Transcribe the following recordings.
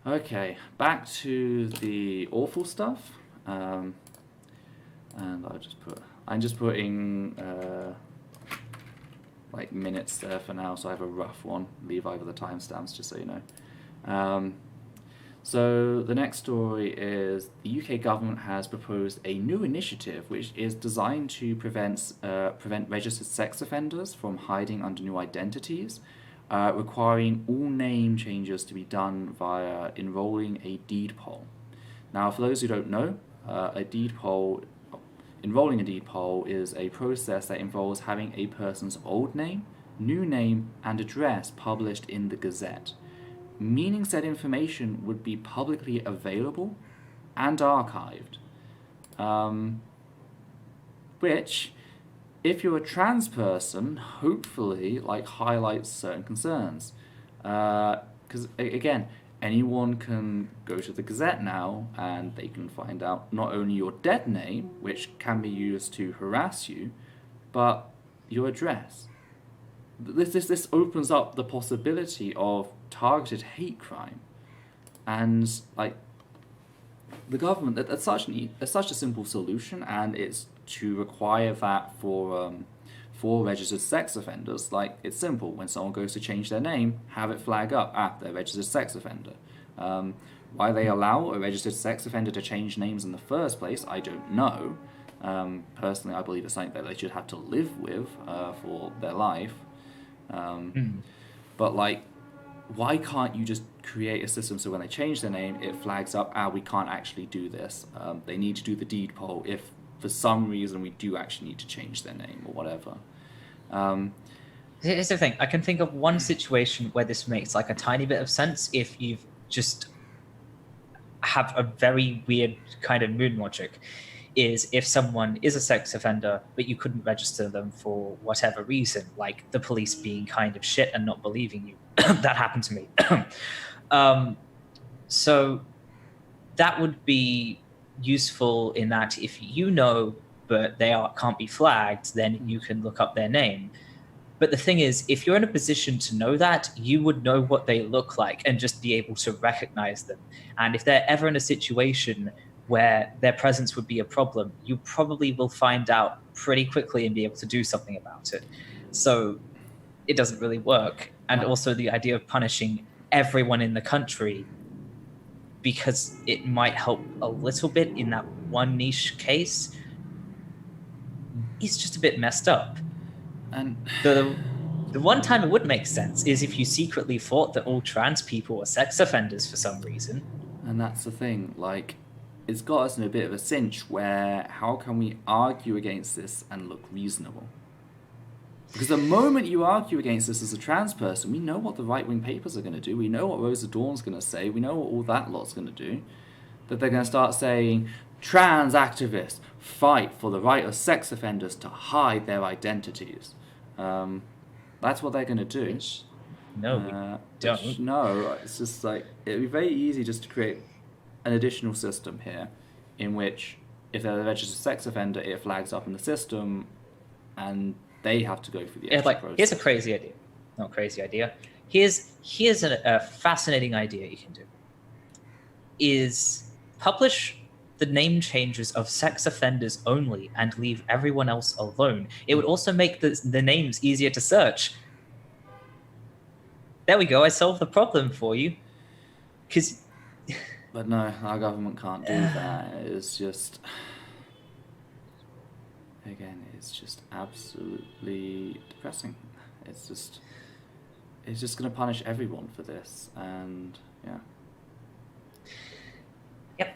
Okay, back to the awful stuff. And I'm just putting like minutes there for now, so I have a rough one. Leave over the timestamps just so you know. So the next story is the UK government has proposed a new initiative which is designed to prevent registered sex offenders from hiding under new identities, requiring all name changes to be done via enrolling a deed poll. Now, for those who don't know, enrolling a deed poll is a process that involves having a person's old name, new name, and address published in the Gazette, meaning said information would be publicly available and archived. Which, if you're a trans person, hopefully highlights certain concerns. Because again, anyone can go to the Gazette now and they can find out not only your dead name, which can be used to harass you, but your address. This opens up the possibility of targeted hate crime, and the government, that's such a simple solution, and it's to require that for registered sex offenders. It's simple. When someone goes to change their name, have it flag up, they're a registered sex offender. Why they allow a registered sex offender to change names in the first place, I don't know. Personally, I believe it's something that they should have to live with for their life. But why can't you just create a system so when they change their name, it flags up, we can't actually do this. They need to do the deed poll if for some reason we do actually need to change their name or whatever. Here's the thing. I can think of one situation where this makes a tiny bit of sense if you've just have a very weird kind of moon logic. Is if someone is a sex offender, but you couldn't register them for whatever reason, like the police being kind of shit and not believing you. That happened to me. So that would be useful in that if you know, but they can't be flagged, then you can look up their name. But the thing is, if you're in a position to know that, you would know what they look like and just be able to recognize them. And if they're ever in a situation where their presence would be a problem, you probably will find out pretty quickly and be able to do something about it. So it doesn't really work. And also the idea of punishing everyone in the country because it might help a little bit in that one niche case is just a bit messed up. And the one time it would make sense is if you secretly thought that all trans people were sex offenders for some reason. And that's the thing, it's got us in a bit of a cinch where how can we argue against this and look reasonable? Because the moment you argue against this as a trans person, we know what the right-wing papers are going to do. We know what Rosa Dawn's going to say. We know what all that lot's going to do. That they're going to start saying, trans activists fight for the right of sex offenders to hide their identities. That's what they're going to do. No, we don't. No, it's just it'd be very easy just to create an additional system here in which if they're a registered sex offender, it flags up in the system and they have to go through the extra process. Here's a crazy idea. Not crazy idea. Here's a fascinating idea you can do. Is publish the name changes of sex offenders only and leave everyone else alone. It would also make the names easier to search. There we go. I solved the problem for you. But no, our government can't do that. It's just... Again, it's just absolutely depressing. It's just going to punish everyone for this, and yeah. Yep.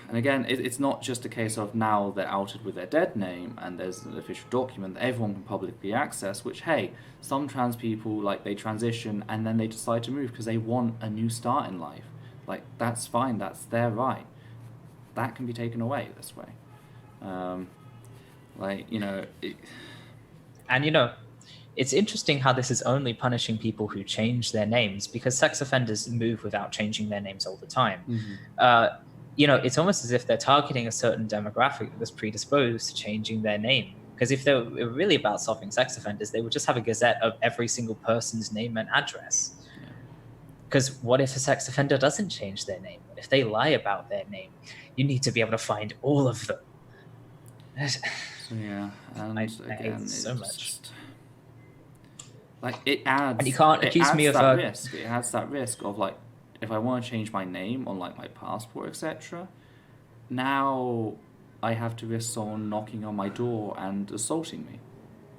And again, it's not just a case of now they're outed with their dead name and there's an official document that everyone can publicly access, which, hey, some trans people, they transition and then they decide to move because they want a new start in life. That's fine, that's their right. That can be taken away this way. It's interesting how this is only punishing people who change their names, because sex offenders move without changing their names all the time. Mm-hmm. It's almost as if they're targeting a certain demographic that's predisposed to changing their name. Because if they were really about stopping sex offenders, they would just have a gazette of every single person's name and address. Because what if a sex offender doesn't change their name? What if they lie about their name? You need to be able to find all of them. So yeah, and I hate again, this so it's much. just like it And you can't accuse me adds of that risk. It adds that risk of like if I want to change my name on like my passport, etc. Now I have to risk someone knocking on my door and assaulting me,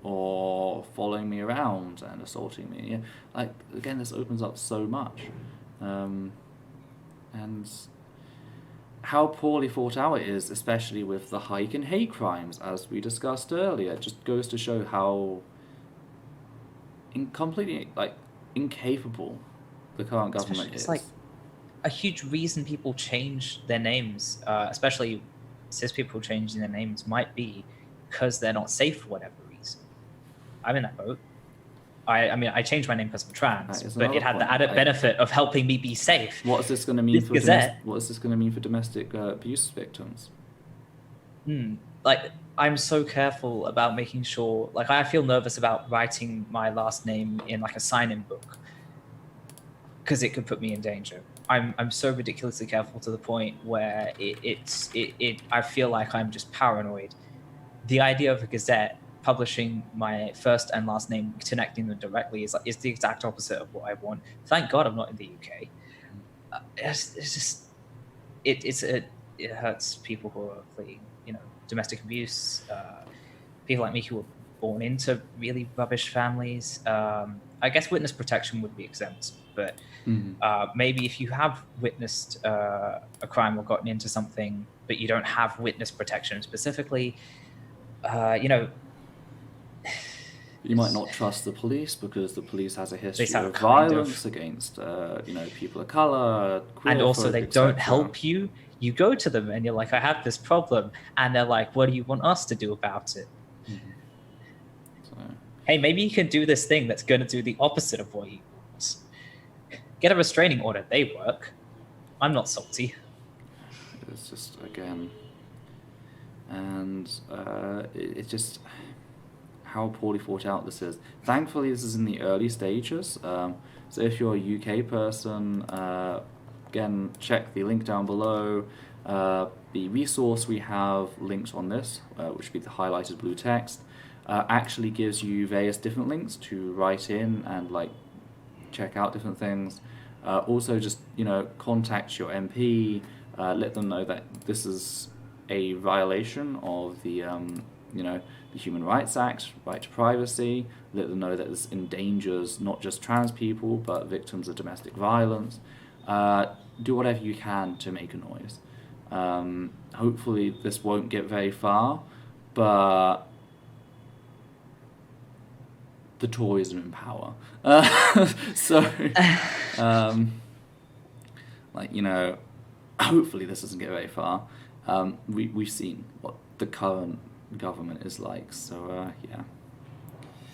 or following me around and assaulting me. Yeah, like again, this opens up so much, and how poorly thought out it is, especially with the hike in hate crimes, as we discussed earlier. It just goes to show how completely like incapable the current especially government it's is. like a huge reason people change their names, especially cis people changing their names, might be because they're not safe for whatever reason. I'm in that boat. I mean, I changed my name because I'm trans, That is but another it had the point. added Like, benefit of helping me be safe. what is this going to mean This for Gazette, What is this going to mean for domestic abuse victims? like, I'm so careful about making sure, like, I feel nervous about writing my last name in like a sign-in book because it could put me in danger. I'm so ridiculously careful to the point where I feel like I'm just paranoid. The idea of a Gazette publishing my first and last name, connecting them directly, is the exact opposite of what I want. Thank God I'm not in the UK. It's just it hurts people who are fleeing, domestic abuse. People like me who were born into really rubbish families. I guess witness protection would be exempt, but maybe if you have witnessed a crime or gotten into something, but you don't have witness protection specifically, You might not trust the police because the police has a they history sound of kind violence of, against people of color, and queer also folk, they don't etc. help you. You go to them and you're like, I have this problem, and they're like, what do you want us to do about it? So Hey, maybe you can do this thing that's going to do the opposite of what you want. Get a restraining order. They work. I'm not salty. it's just again, and it's just how poorly thought out this is. Thankfully, this is in the early stages. So if you're a UK person, again, check the link down below. The resource we have linked on this, which would be the highlighted blue text, actually gives you various different links to write in and like check out different things. Also, just contact your MP, let them know that this is a violation of the the Human Rights Act, right to privacy. Let them know that this endangers not just trans people but victims of domestic violence. Do whatever you can to make a noise. Hopefully, this won't get very far, but the Tories are in power. So, hopefully this doesn't get very far. We've seen what the current government is like, so yeah.